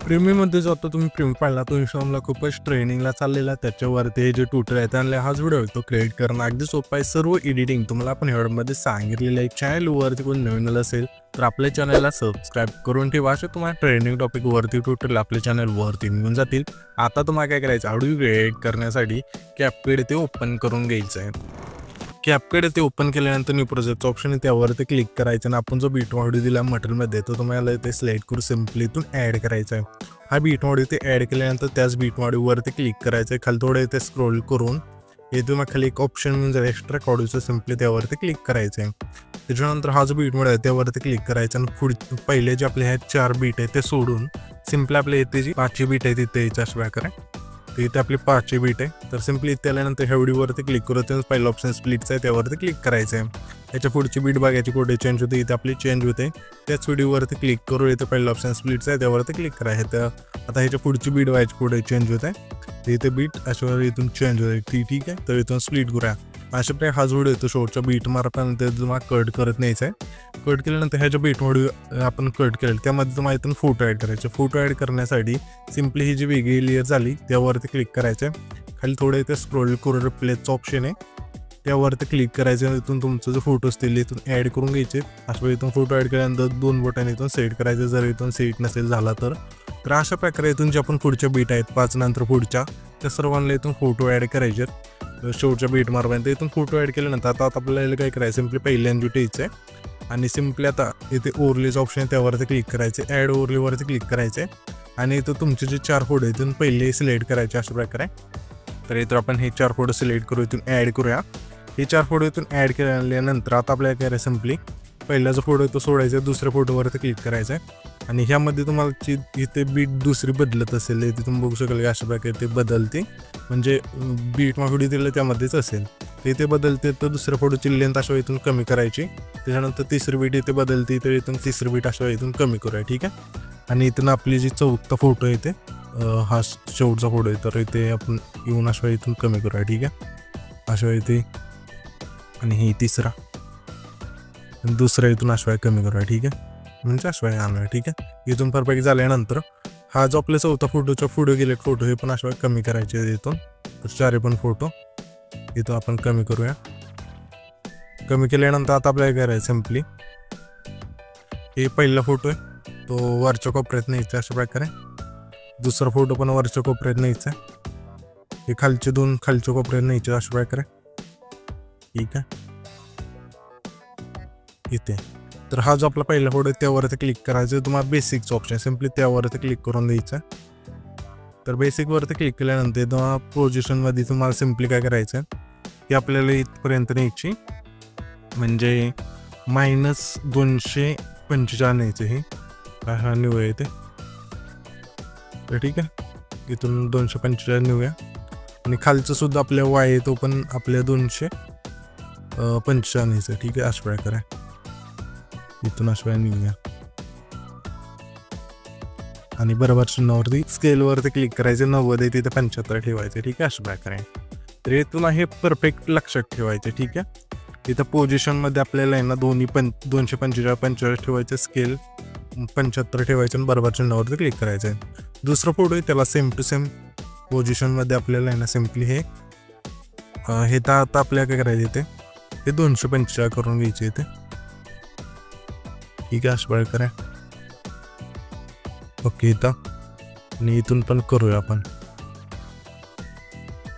प्रीमियममध्ये जो आता तुम्ही प्रीमियम पाहिला तो इंस्टाग्रामला खूपच ट्रेनिंगला चाललेला त्याच्यावरती हे जे ट्यूटर आहे त्यानंतर हाच व्हिडिओ तो क्रिएट करणं अगदी सोपं आहे. सर्व एडिटिंग तुम्हाला आपण ह्यामध्ये सांगितलेलं आहे. चॅनलवरती कोण नवीन असेल तर आपल्या चॅनलला सबस्क्राईब करून ठेवा. असे तुम्हाला ट्रेनिंग टॉपिकवरती ट्यूटोरियल आपल्या चॅनलवरती मिळून जातील. आता तुम्हाला काय करायचं, ऑडिओ क्रिएट करण्यासाठी कॅपकट ते ओपन करून घ्यायचं आहे. कॅपकट ते ओपन केल्यानंतर न्यू प्रोजेक्ट ऑप्शन आहे त्यावरती क्लिक करायचं आणि आपण जो बीट ऑडिओ दिला मटेरियलमध्ये तो तुम्हाला ते सिलेक्ट करून सिम्पली इथून ॲड करायचा आहे. हा बीट ऑडिओ ते ॲड केल्यानंतर त्याच बीट ऑडिओवरती क्लिक करायचं आहे. खाली थोडं इथे स्क्रोल करून इथून खाली एक ऑप्शन म्हणजे एक्स्ट्रा ऑडिओचं सिम्पली त्यावरती क्लिक करायचं आहे. त्याच्यानंतर हा जो बीट ऑडिओ आहे त्यावरती क्लिक करायचं आणि पहिले जे आपले ह्या 4 बीट आहे ते सोडून सिम्पली आपल्या इथे जी 5ची बीट आहे तिथे यायचं अशा प्रकारे. तर इथे आपली 5ची बीट आहे. तर सिम्पली इथे आल्यानंतर ह्या व्हिडिओवरती क्लिक करू. पहिलं ऑप्शन स्प्लिटचं आहे त्यावरती क्लिक करायचं आहे. त्याच्या पुढची बीट बघायची कुठे चेंज होते, इथे आपली चेंज होते. त्याच व्हिडिओवरती क्लिक करू. इथे पहिलं ऑप्शन स्प्लिटचं आहे त्यावरती क्लिक करायचं. तर आता ह्याच्या पुढची बीट व्हायची कुठे चेंज होते, तर इथे बीट अशा इथून चेंज होते. ठीक आहे, तर इथून स्प्लिट करूया. अशा प्रकारे हाच व्हिडिओ येतो शेवटच्या बीट मारल्यानंतर तुम्हाला कट करत न्यायचं आहे. कट केल्यानंतर ह्याच्या बीट व्हिडिओ आपण कट केलं त्यामध्ये तुम्हाला इथून फोटो ॲड करायचे. फोटो ॲड करण्यासाठी सिम्पली ही जी वेगळी लेअर झाली त्यावरती क्लिक करायचं. खाली थोडं इथे स्क्रोल करून रिप्लेसचं ऑप्शन आहे त्यावरती क्लिक करायचं. इथून तुमचं जो फोटो असतील इथून ॲड करून घ्यायचे. अशा इथून फोटो ॲड केल्यानंतर 2 बोटांनी इथून सेट करायचं. जर इथून सेट नसेल झाला तर अशा प्रकारे इथून जे आपण पुढच्या बीट आहेत 5 नंतर पुढच्या त्या सर्वांना इथून फोटो ॲड करायचे. शेवटच्या बीट मारपर्यंत इथून फोटो ॲड केल्यानंतर आता आपल्याला काय करायचं, सिम्पली पहिल्यांदा यायचं आहे आणि सिम्पली आता इथे ओव्हरलेचं ऑप्शन आहे त्यावरती क्लिक करायचे. ॲड ओव्हरलेवरती क्लिक करायचे आणि इथं तुमचे जे 4 फोटो इथून पहिले सिलेक्ट करायचे अशा प्रकारे. तर इथं आपण हे 4 फोटो सिलेक्ट करू, इथून ॲड करूया. हे 4 फोटो इथून ॲड केल्यानंतर आता आपल्याला काय करायचं, सिम्पली पहिला जो फोटो आहे तो सोडायचा, दुसऱ्या फोटोवरती क्लिक करायचं आहे आणि ह्यामध्ये तुम्हाला इथे बीट दुसरी बदलत असेल इथे तुम्ही बघू शकाल की अशा प्रकारे ते बदलते. म्हणजे बीट व्हिडिओ दिलं त्यामध्येच असेल ते इथे बदलते. तर दुसऱ्या फोटोची लेंथ अशा इथून कमी करायची. त्याच्यानंतर तिसरी बीट इथे बदलते तर इथून तिसरी बीट अशा इथून कमी करूया. ठीक आहे, आणि इथून आपली जी 4था फोटो आहे ते हा शेवटचा फोटो आहे तर इथे आपण येऊन अशा इथून कमी करूया. ठीक आहे, अशा इथे आणि ही तिसरा दुसरा इथून अशा कमी करूया. ठीक आहे, म्हणजे अशा आणूया. ठीक आहे, इथून परफेक्ट झाल्यानंतर हा जो आपल्या 4था फोटोचा फोटो गेले फोटो हे पण अशा कमी करायचे. इथून 4 पण फोटो इथं आपण कमी करूया. कमी केल्यानंतर आता आपल्याला करायचं, सिम्पली हे पहिला फोटो आहे तो वरच्या कोपऱ्यात न्यायचा अशा प्रकारे. दुसरा फोटो पण वरच्या कोपऱ्यात न्यायचा. हे खालचे 2 खालच्या कोपऱ्यात न्यायचे अशा प्रकारे. ठीक आहे, इथे तर हा जो आपला पहिला फोटो आहे त्यावरती क्लिक करायचं. तुम्हाला बेसिकचं ऑप्शन सिम्पली त्यावरती क्लिक करून द्यायचं. तर बेसिकवरती क्लिक केल्यानंतर तुम्हाला पोझिशनमध्ये तुम्हाला सिम्पली काय करायचं की आपल्याला इथपर्यंत न्यायची, म्हणजे -245 न्यायचं. हे हा न्यू आहे ते. तर ठीक आहे, इथून 245 नेऊया आणि खालचं सुद्धा आपल्या वाय आहे तो पण आपल्या 245 न्यायचं. ठीक आहे, अशा प्रकारे इथून अशा निघूया आणि बरोबर चिन्हावरती स्केलवरती क्लिक करायचं. 90 आहे तिथे 75 ठेवायचं. ठीक आहे, अशा प्रकारे. तर इथून हे परफेक्ट लक्षात ठेवायचं. ठीक आहे, इथं पोझिशनमध्ये आपल्याला आहे ना दोन्ही 245 ठेवायचं, स्केल 75 ठेवायचं आणि बरोबर चिन्हावरती क्लिक करायचं आहे. दुसरा फोटो आहे त्याला सेम टू सेम पोझिशनमध्ये आपल्याला आहे ना सिम्पली हे तर आता आपल्याला काय करायचं इथे हे 245 करून घ्यायचे इथे. ठीक आहे, अशा प्रकारे. ओके, इथं आणि इथून पण करूया आपण.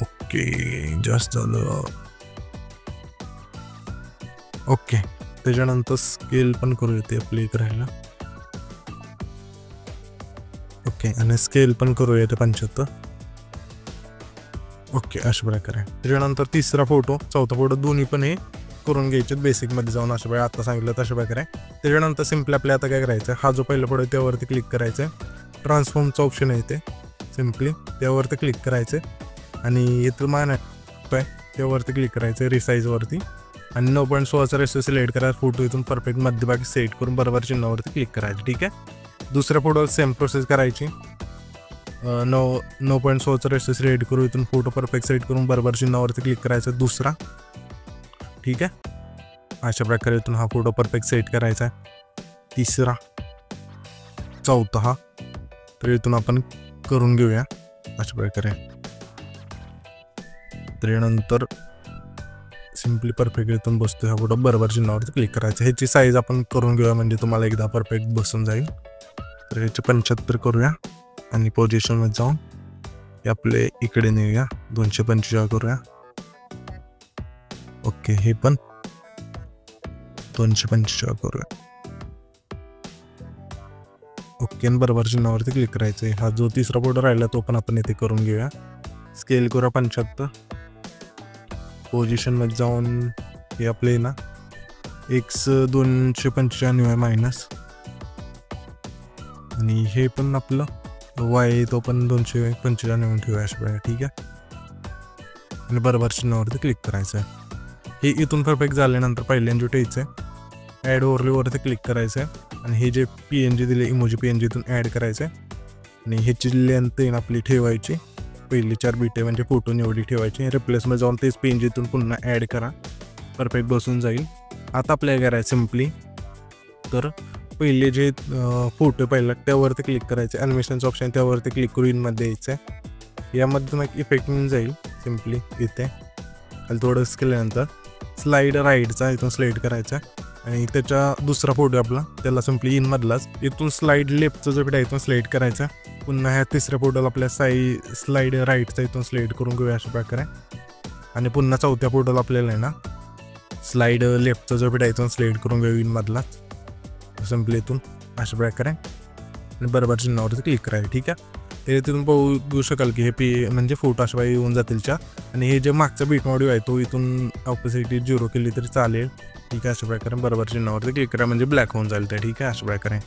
ओके, जास्त झालं. ओके, त्याच्यानंतर स्केल पण करूया ते प्ले करायला. ओके, आणि स्केल पण करूया ते 75. ओके, अशा प्रकारे. त्याच्यानंतर तिसरा फोटो 4था फोटो दोन्ही पण हे करून घ्यायचे बेसिकमध्ये जाऊन अशा प्रकारे आता सांगितलं तशा प्रकारे. त्याच्यानंतर सिम्पली आपल्या आता काय करायचं, हा जो पहिला फोटो आहे त्यावरती क्लिक करायचं. ट्रान्सफॉर्मचं ऑप्शन आहे ते सिम्पली त्यावरती क्लिक करायचं आणि इथं मान आहे त्यावरती क्लिक करायचं रिसाईजवरती आणि 9.16चा रेशो सिलेक्ट करायचा. फोटो इथून परफेक्ट मध्यभागी सेट करून बरोबर चिन्हावरती क्लिक करायचं. ठीक आहे, दुसऱ्या फोटोवर सेम प्रोसेस करायची. 9.16चा रेशो सिलेक्ट करू, इथून फोटो परफेक्ट सेट करून बरोबर चिन्हावरती क्लिक करायचं. दुसरा. ठीक आहे, अशा प्रकारे इथून हा फोटो परफेक्ट सेट करायचा आहे. तिसरा, 4था तर इथून आपण करून घेऊया अशा प्रकारे. तर यानंतर सिम्पली परफेक्ट इथून बसतो ह्या फोटो बरोबर चिन्हावरती क्लिक करायचं. ह्याची साईज आपण करून घेऊया म्हणजे तुम्हाला एकदा परफेक्ट बसून जाईल. तर ह्याचे 75 करूया आणि पोझिशनमध्ये जाऊन हे आपले इकडे नेऊया 245 करूया. ओके, हे पण 245 करूया. ओके, बरोबर चिन्हावरती क्लिक करायचं आहे. हा जो तिसरा फोटो राहिला तो पण आपण इथे करून घेऊया. स्केल करूया 75. पोझिशनमध्ये जाऊन हे आपले ना एक्स 295 मायनस आणि हे पण आपलं वाय तो पण 295 ठेवूया अशा प्रकारे. ठीक आहे, आणि बरोबर चिन्हावरती क्लिक करायचं आहे. हे इथून परफेक्ट झाल्यानंतर पहिल्यांदा ठेवायचं आहे. ॲड ओव्हरलेवरती क्लिक करायचं आहे आणि हे जे PNG दिले इमोजी PNG इथून ॲड करायचं आहे आणि ह्याची लेंथ आपली ठेवायची. पहिली 4 बीटे म्हणजे फोटो एवढी ठेवायची. रिप्लेसमध्ये जाऊन तेच PNG इथून पुन्हा ॲड करा, परफेक्ट बसून जाईल. आता आपल्याला करायचं सिम्पली तर पहिले जे फोटो पहिला त्यावरती क्लिक करायचे. ॲनिमेशनचं ऑप्शन त्यावरती क्लिक करून इनमध्ये यायचं आहे. यामध्ये मग इफेक्ट मिळून जाईल. सिम्पली इथे खाली थोडं केल्यानंतर स्लाईड राईटचा इथून सिलेक्ट करायचा आणि त्याच्या दुसरा फोटो आपला त्याला सिम्पली इनमधलाच इथून स्लाईड लेफ्टचा जो आहे इथून सिलेक्ट करायचा. पुन्हा ह्या तिसऱ्या फोटोला आपल्या स्लाईड राईटचा इथून सिलेक्ट करून घेऊया अशा प्रकारे. आणि पुन्हा चौथ्या फोटोला आपल्याला आहे ना स्लाईड लेफ्टचा जो आहे इथून सिलेक्ट करून घेऊ इनमधलाच सिम्पली इथून अशा प्रकारे आणि बरोबर चिन्हावरती क्लिक करायचं. ठीक आहे, ते तिथून बघू शकाल की हे म्हणजे फोटो अशा पाहिजे येऊन जातीलच्या. आणि हे जे मागचा बीट मॉड्यू आहे तो इथून ऑपोसिटी 0 केली तरी चालेल. ठीक आहे, अशा प्रकारे बरोबर चिन्हावरती क्लिक करा म्हणजे ब्लॅक होऊन जाईल ते. ठीक आहे, अशा प्रकारे.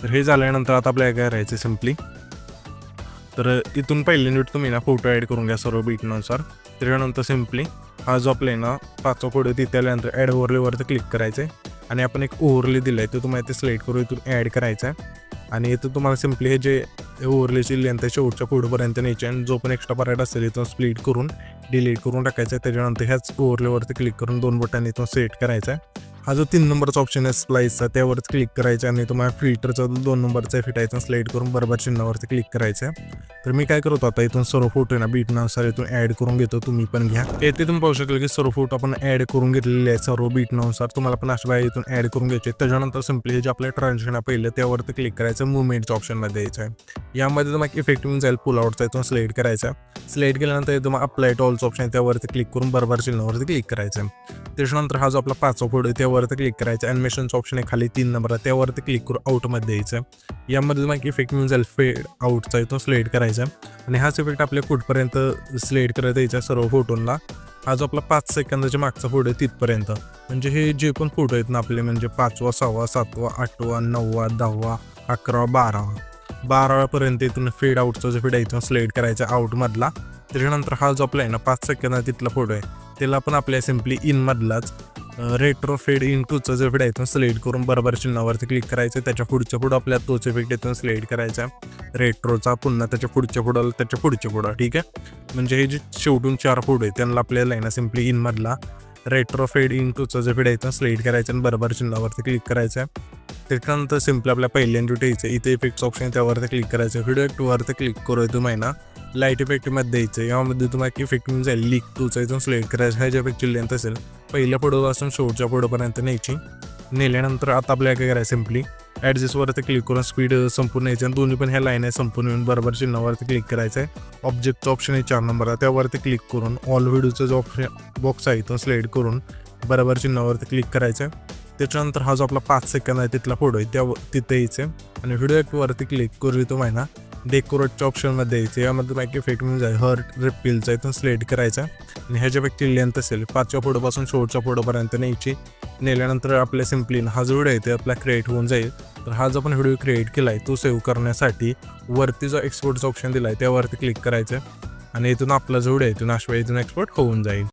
तर हे झाल्यानंतर आता आपल्याला काय करायचं सिम्पली तर इथून पहिल्यांदा तुम्ही ना फोटो ॲड करून घ्या सर्व बीटनुसार. त्याच्यानंतर सिम्पली हा जो आपला आहे ना 5वा फोटो तिथे आल्यानंतर ॲड ओव्हरलेवरती क्लिक करायचं आहे आणि आपण एक ओव्हरले दिलं आहे तो तुम्हाला ते सिलेक्ट करून इथून ॲड करायचा आहे. आणि इथं तुम्हाला सिम्पली हे जे ओव्हरलेची लेंथ आहे शेवटच्या फोटोपर्यंत न्यायची आणि जो पण एक्स्ट्रा पार्ट असेल इथून स्प्लिट करून डिलीट करून टाकायचा आहे. त्याच्यानंतर ह्याच ओव्हरलेवरती क्लिक करून 2 बटन इथून सेट करायचा आहे. हा जो 3 नंबरचा ऑप्शन आहे स्प्लाइसचा त्यावरच क्लिक करायचा आणि तुम्हाला फिल्टरचा 2 नंबरचा फिटायचा सिलेक्ट करून बरोबर चिन्हावरती क्लिक करायचं आहे. तर मी काय करतो आता इथून सर्व फोटो ना बीटनुसार इथून ॲड करून घेतो. तुम्ही पण घ्या. येथे तुम्ही पाहू शकाल की सर्व फोटो आपण ॲड करून घेतलेले आहेत सर्व बीटनुसार. तुम्हाला पण अशा बाहेर इथून ॲड करून घ्यायचे. त्याच्यानंतर सिम्पली जे आपलं ट्रान्झॅक्शन आहे पहिलं त्यावरती क्लिक करायचं. मुवमेंटच्या ऑप्शनमध्ये यायचं आहे. यामध्ये तुम्हाला इफेक्ट मिळून जाईल पुल आउटचा इथून सिलेक्ट करायचा. सिलेक्ट केल्यानंतर तुम्हाला अप्लाय टू ऑलचं ऑप्शन त्यावरती क्लिक करून बरोबर चिन्हावरती क्लिक करायचं. त्याच्यानंतर हा जो आपला 5वा फोटो आहे त्यावरती क्लिक करायचा. ॲनिमेशनचं ऑप्शन आहे खाली 3 नंबर त्यावरती क्लिक करून आउटमध्ये यायचं. यामध्ये तुम्हाला इफेक्ट मिळून जाईल फेड आउटचा इथून सिलेक्ट करायचा आणि हाच इफेक्ट आपल्या कुठपर्यंत सिलेक्ट करत यायचा सर्व फोटोंना. हा जो आपला 5 सेकंदाच्या मागचा फोटो आहे तिथपर्यंत म्हणजे हे जे पण फोटो आहेत ना आपले म्हणजे 5वा 6वा 7वा 8वा 9वा 10वा 11वा 12वापर्यंत इथून फेड आउटचा जो फेड आहे इथून सिलेक्ट करायचा आउटमधला. त्याच्यानंतर हा जो आपला आहे ना 5 सेकंदा तिथला फोटो आहे त्याला पण आपल्या सिम्पली इनमधलाच रेट्रो फेड इन टूचा जो फेड आहे इथून सिलेक्ट करून बरोबर चिन्हावरती क्लिक करायचं. त्याच्या पुढच्या पुढं आपल्या तोच इफेक्ट इथून सिलेक्ट करायचा रेट्रोचा. पुन्हा त्याच्या पुढच्या पुढं त्याच्या पुढच्या पुढं. ठीक आहे, म्हणजे हे जे शेवटून 4 फोटो आहे त्यांना आपल्याला आहे ना सिम्पली इनमधला रेट्रो फेड इन टूचा जो फेड आहे इथून सिलेक्ट करायचं आणि बरोबर चिन्हावरती क्लिक करायचं. त्याच्यानंतर सिम्पली आपल्या पहिल्यांदा ठेवायचं इथे इफेक्ट्स ऑप्शन त्यावरती क्लिक करायचं. व्हिडिओ इफेक्टवरती क्लिक करू तुम्ही ना लाईट इफेक्टमध्ये द्यायचं. यामध्ये तुम्हाला इफेक्ट मिळून जाईल लीक टूचा इथून सिलेक्ट करायचं. ह्या ज्या इफेक्टची लेंथ असेल पहिल्या फोटोपासून शेवटच्या फोटोपर्यंत न्यायची. नेल्यानंतर आता आपल्याला काय करायचं सिम्पली ॲडजस्टवरती क्लिक करून स्पीड संपूर्ण यायची आणि दोन्ही पण ह्या लाईन आहे संपूर्ण येऊन बरोबर चिन्हावरती क्लिक करायचं आहे. ऑब्जेक्टचं ऑप्शन आहे 4 नंबरला त्यावरती क्लिक करून ऑल व्हिडिओचा जो ऑप्शन बॉक्स आहे इथून सिलेक्ट करून बरोबर चिन्हावरती क्लिक करायचं आहे. त्याच्यानंतर हा जो आपला 5 सेकंद आहे तिथला फोटो आहे त्या तिथे यायचं आणि व्हिडिओ ॲपवरती क्लिक करू तो महिना डेकोरेटच्या ऑप्शनमध्ये यायचं. यामध्ये बाकी इफेक्ट मिळून जाईल हर्ट रिपीलचा इथून सिलेक्ट करायचा आणि ह्याच्यापेक्षा लेंथ असेल 5व्या फोटोपासून शेवटच्या फोटोपर्यंत न्यायची. नेल्यानंतर आपल्या सिम्पली हा जो व्हिडिओ आहे ते आपला क्रिएट होऊन जाईल. तर हा जो आपण व्हिडिओ क्रिएट केला आहे तो सेव्ह करण्यासाठी वरती जो एक्सपोर्टचा ऑप्शन दिला आहे त्यावरती क्लिक करायचं आणि इथून आपला जो व्हिडिओ आहे इथून अशा इथून एक्सपोर्ट होऊन जाईल.